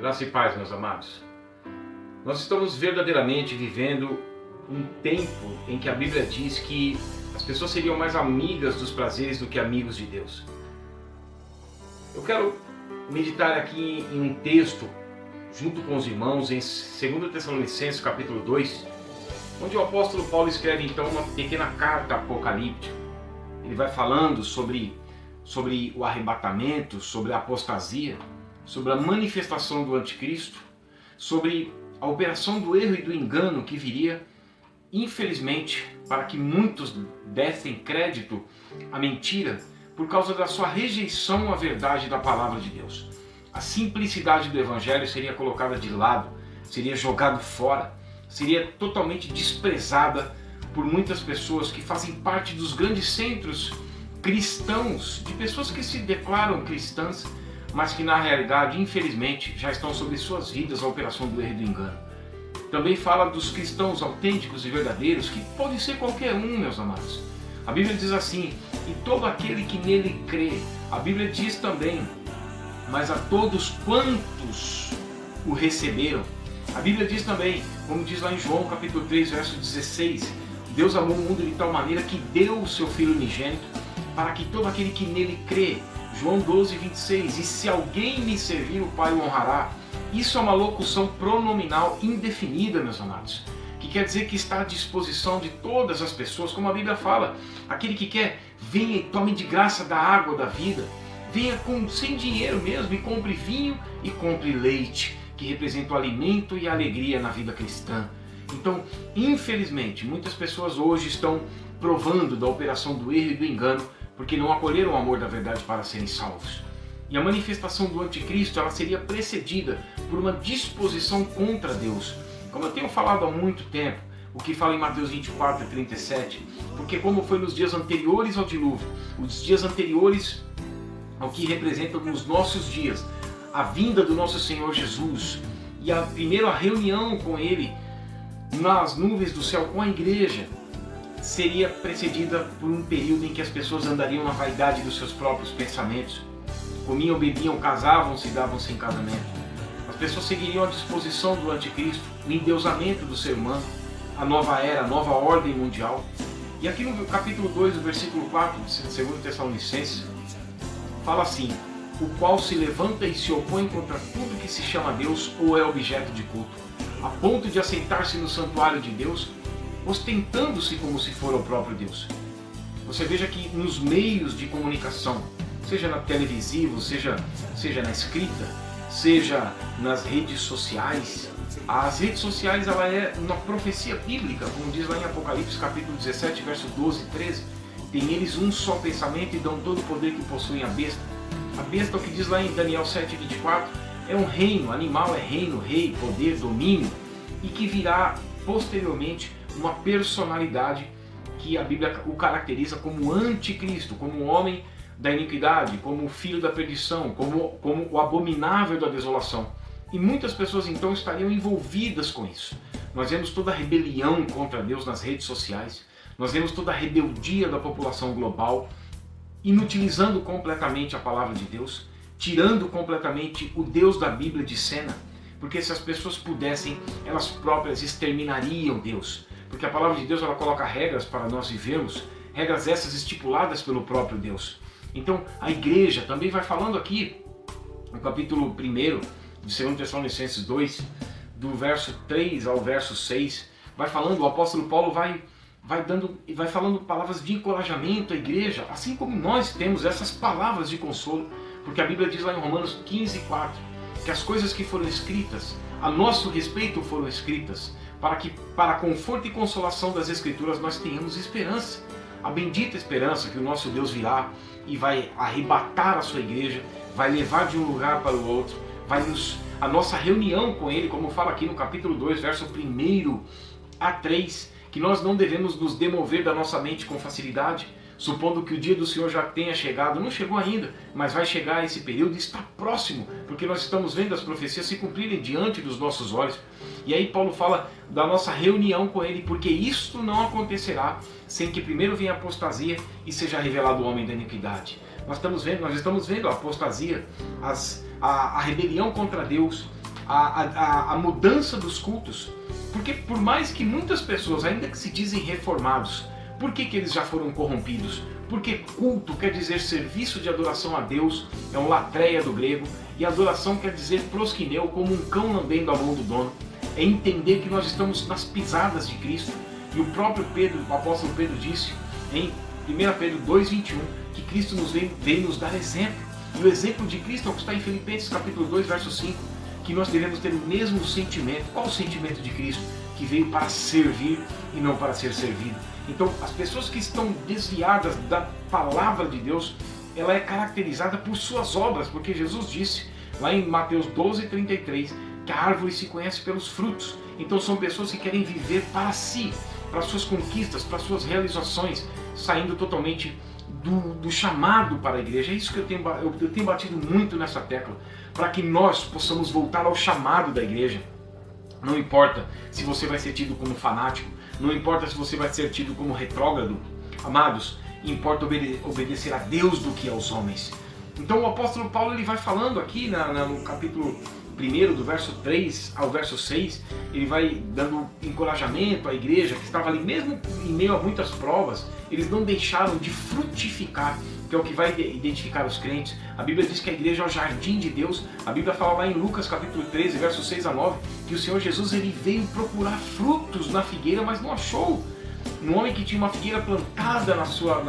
Graça e paz, meus amados. Nós estamos verdadeiramente vivendo um tempo em que a Bíblia diz que as pessoas seriam mais amigas dos prazeres do que amigos de Deus. Eu quero meditar aqui em um texto, junto com os irmãos, em 2 Tessalonicenses capítulo 2, onde o apóstolo Paulo escreve então uma pequena carta apocalíptica. Ele vai falando sobre o arrebatamento, sobre a apostasia, sobre a manifestação do anticristo, sobre a operação do erro e do engano que viria, infelizmente, para que muitos dessem crédito à mentira por causa da sua rejeição à verdade da palavra de Deus. A simplicidade do evangelho seria colocada de lado, seria jogada fora, seria totalmente desprezada por muitas pessoas que fazem parte dos grandes centros cristãos, de pessoas que se declaram cristãs, mas que na realidade, infelizmente, já estão sobre suas vidas a operação do erro e do engano. Também fala dos cristãos autênticos e verdadeiros, que pode ser qualquer um, meus amados. A Bíblia diz assim: e todo aquele que nele crê. A Bíblia diz também: mas a todos quantos o receberam. A Bíblia diz também, como diz lá em João capítulo 3, verso 16, Deus amou o mundo de tal maneira que deu o seu Filho unigênito, para que todo aquele que nele crê. João 12, 26, e se alguém me servir, o Pai o honrará. Isso é uma locução pronominal indefinida, meus amados, que quer dizer que está à disposição de todas as pessoas, como a Bíblia fala: aquele que quer, venha e tome de graça da água da vida, venha sem dinheiro mesmo e compre vinho e compre leite, que representa o alimento e a alegria na vida cristã. Então, infelizmente, muitas pessoas hoje estão provando da operação do erro e do engano, porque não acolheram o amor da verdade para serem salvos. E a manifestação do anticristo, ela seria precedida por uma disposição contra Deus. Como eu tenho falado há muito tempo, o que fala em Mateus 24, 37, porque como foi nos dias anteriores ao dilúvio, os dias anteriores ao que representam nos nossos dias, a vinda do nosso Senhor Jesus e a primeira reunião com Ele nas nuvens do céu com a igreja, seria precedida por um período em que as pessoas andariam na vaidade dos seus próprios pensamentos, comiam, bebiam, casavam-se e davam-se em casamento. As pessoas seguiriam a disposição do anticristo, o endeusamento do ser humano, a nova era, a nova ordem mundial. E aqui no capítulo 2, do versículo 4 de 2 Tessalonicenses, fala assim: o qual se levanta e se opõe contra tudo que se chama Deus ou é objeto de culto, a ponto de assentar-se no santuário de Deus, ostentando-se como se for o próprio Deus. Você veja que nos meios de comunicação, seja na televisivo, seja na escrita, seja nas redes sociais, as redes sociais, ela é uma profecia bíblica, como diz lá em Apocalipse capítulo 17, versos 12 e 13, tem eles um só pensamento e dão todo o poder que possuem a besta. A besta, o que diz lá em Daniel 7, 24, é um reino, animal é reino, rei, poder, domínio, e que virá posteriormente uma personalidade que a Bíblia o caracteriza como anticristo, como o homem da iniquidade, como o filho da perdição, como o abominável da desolação. E muitas pessoas então estariam envolvidas com isso. Nós vemos toda a rebelião contra Deus nas redes sociais, nós vemos toda a rebeldia da população global, inutilizando completamente a palavra de Deus, tirando completamente o Deus da Bíblia de cena, porque se as pessoas pudessem, elas próprias exterminariam Deus. Porque a palavra de Deus, ela coloca regras para nós vivermos, regras essas estipuladas pelo próprio Deus. Então a igreja também vai falando aqui, no capítulo 1 de 2 Tessalonicenses 2, do verso 3 ao verso 6, vai falando, o apóstolo Paulo vai falando palavras de encorajamento à igreja, assim como nós temos essas palavras de consolo, porque a Bíblia diz lá em Romanos 15, 4, que as coisas que foram escritas a nosso respeito foram escritas, para que, para conforto e consolação das Escrituras, nós tenhamos esperança. A bendita esperança que o nosso Deus virá e vai arrebatar a sua igreja, vai levar de um lugar para o outro, a nossa reunião com Ele, como fala aqui no capítulo 2, verso 1 a 3, que nós não devemos nos demover da nossa mente com facilidade, supondo que o dia do Senhor já tenha chegado. Não chegou ainda, mas vai chegar esse período e está próximo, porque nós estamos vendo as profecias se cumprirem diante dos nossos olhos. E aí Paulo fala da nossa reunião com Ele, porque isto não acontecerá sem que primeiro venha a apostasia e seja revelado o homem da iniquidade. Nós estamos vendo a apostasia, a rebelião contra Deus, a mudança dos cultos. Porque por mais que muitas pessoas, ainda que se dizem reformados, por que eles já foram corrompidos? Porque culto quer dizer serviço de adoração a Deus, é um latreia do grego, e adoração quer dizer proskineu, como um cão lambendo a mão do dono. É entender que nós estamos nas pisadas de Cristo. E o próprio Pedro, o apóstolo Pedro disse em 1 Pedro 2,21, que Cristo veio nos dar exemplo. E o exemplo de Cristo é o que está em Filipenses capítulo 2, verso 5, que nós devemos ter o mesmo sentimento. Qual o sentimento de Cristo? Que veio para servir e não para ser servido. Então, as pessoas que estão desviadas da palavra de Deus, ela é caracterizada por suas obras, porque Jesus disse, lá em Mateus 12:33, que a árvore se conhece pelos frutos. Então são pessoas que querem viver para si, para suas conquistas, para suas realizações, saindo totalmente do chamado para a igreja. É isso que eu tenho batido muito nessa tecla, para que nós possamos voltar ao chamado da igreja. Não importa se você vai ser tido como fanático, não importa se você vai ser tido como retrógrado, amados, importa obedecer a Deus do que aos homens. Então o apóstolo Paulo ele vai falando aqui no capítulo 1, do verso 3 ao verso 6, ele vai dando encorajamento à igreja que estava ali, mesmo em meio a muitas provas, eles não deixaram de frutificar, que é o que vai identificar os crentes. A Bíblia diz que a igreja é o jardim de Deus. A Bíblia fala lá em Lucas capítulo 13, versos 6 a 9, que o Senhor Jesus ele veio procurar frutos na figueira, mas não achou. Um homem que tinha uma figueira plantada na sua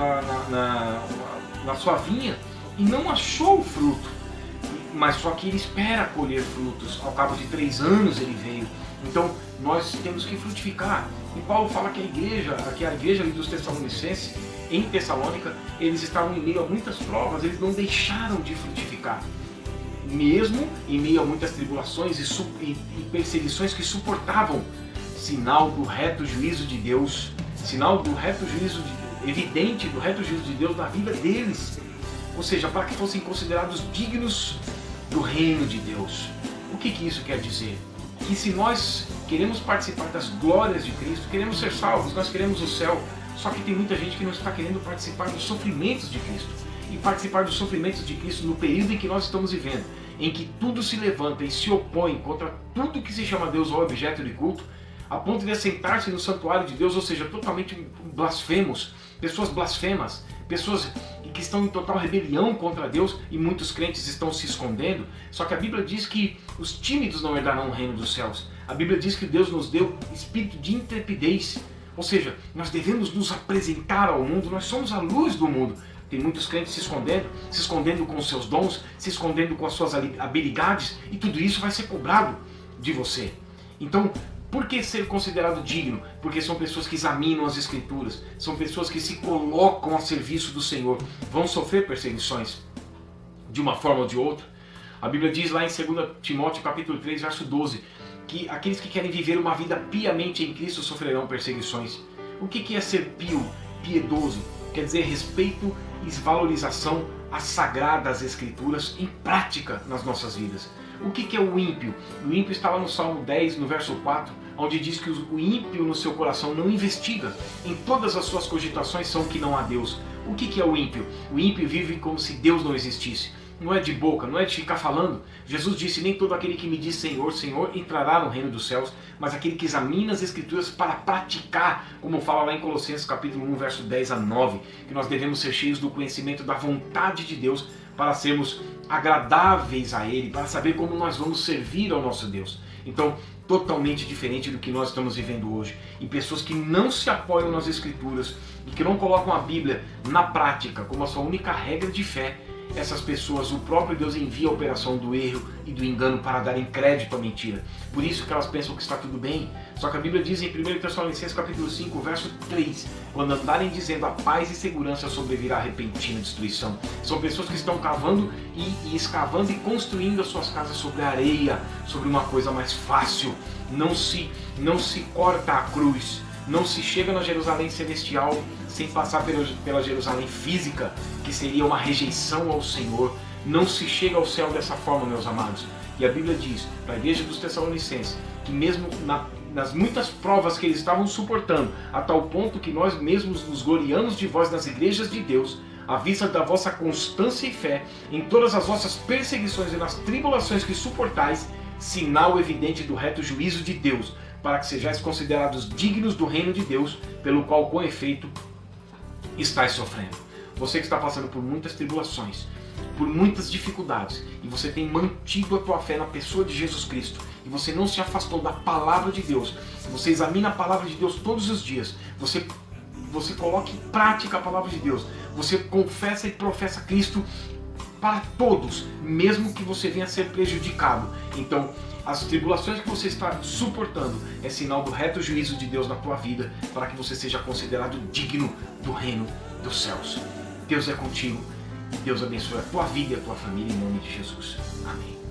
vinha e não achou o fruto. Mas só que ele espera colher frutos. Ao cabo de 3 anos ele veio. Então nós temos que frutificar. E Paulo fala que a igreja ali dos Tessalonicenses, em Tessalônica, eles estavam em meio a muitas provas, eles não deixaram de frutificar. Mesmo em meio a muitas tribulações e perseguições que suportavam, sinal do reto juízo de Deus, sinal do reto juízo, evidente do reto juízo de Deus na vida deles. Ou seja, para que fossem considerados dignos do reino de Deus. O que isso quer dizer? Que se nós queremos participar das glórias de Cristo, queremos ser salvos, nós queremos o céu, só que tem muita gente que não está querendo participar dos sofrimentos de Cristo. E participar dos sofrimentos de Cristo no período em que nós estamos vivendo, em que tudo se levanta e se opõe contra tudo que se chama Deus ou objeto de culto, a ponto de assentar-se no santuário de Deus, ou seja, totalmente blasfemos, pessoas blasfemas, pessoas que estão em total rebelião contra Deus, e muitos crentes estão se escondendo. Só que a Bíblia diz que os tímidos não herdarão o reino dos céus. A Bíblia diz que Deus nos deu espírito de intrepidez, ou seja, nós devemos nos apresentar ao mundo, nós somos a luz do mundo. Tem muitos crentes se escondendo com os seus dons, se escondendo com as suas habilidades, e tudo isso vai ser cobrado de você. Então, por que ser considerado digno? Porque são pessoas que examinam as Escrituras, são pessoas que se colocam a serviço do Senhor. Vão sofrer perseguições de uma forma ou de outra. A Bíblia diz lá em 2 Timóteo capítulo 3, verso 12, que aqueles que querem viver uma vida piamente em Cristo sofrerão perseguições. O que é ser pio, piedoso? Quer dizer respeito e valorização às sagradas Escrituras em prática nas nossas vidas. O que é o ímpio? O ímpio está lá no Salmo 10, no verso 4, onde diz que o ímpio no seu coração não investiga. Em todas as suas cogitações são que não há Deus. O que é o ímpio? O ímpio vive como se Deus não existisse. Não é de boca, não é de ficar falando. Jesus disse, nem todo aquele que me diz Senhor, Senhor, entrará no reino dos céus, mas aquele que examina as Escrituras para praticar, como fala lá em Colossenses capítulo 1, verso 10 a 9, que nós devemos ser cheios do conhecimento da vontade de Deus para sermos agradáveis a Ele, para saber como nós vamos servir ao nosso Deus. Então, totalmente diferente do que nós estamos vivendo hoje. E pessoas que não se apoiam nas Escrituras e que não colocam a Bíblia na prática como a sua única regra de fé, essas pessoas, o próprio Deus envia a operação do erro e do engano para darem crédito à mentira. Por isso que elas pensam que está tudo bem. Só que a Bíblia diz em 1 Tessalonicenses capítulo 5, verso 3, quando andarem dizendo a paz e segurança sobrevirá a repentina destruição. São pessoas que estão cavando e escavando e construindo as suas casas sobre a areia, sobre uma coisa mais fácil. Não se corta a cruz. Não se chega na Jerusalém celestial sem passar pela Jerusalém física, que seria uma rejeição ao Senhor. Não se chega ao céu dessa forma, meus amados. E a Bíblia diz, para a igreja dos Tessalonicenses, que mesmo nas muitas provas que eles estavam suportando, a tal ponto que nós mesmos nos gloriamos de vós nas igrejas de Deus, à vista da vossa constância e fé, em todas as vossas perseguições e nas tribulações que suportais, sinal evidente do reto juízo de Deus, para que sejais considerados dignos do reino de Deus, pelo qual com efeito estáis sofrendo. Você que está passando por muitas tribulações, por muitas dificuldades, e você tem mantido a tua fé na pessoa de Jesus Cristo, e você não se afastou da palavra de Deus, você examina a palavra de Deus todos os dias, você coloca em prática a palavra de Deus, você confessa e professa Cristo para todos, mesmo que você venha a ser prejudicado. Então, as tribulações que você está suportando é sinal do reto juízo de Deus na tua vida, para que você seja considerado digno do reino dos céus. Deus é contigo. Deus abençoe a tua vida e a tua família em nome de Jesus. Amém.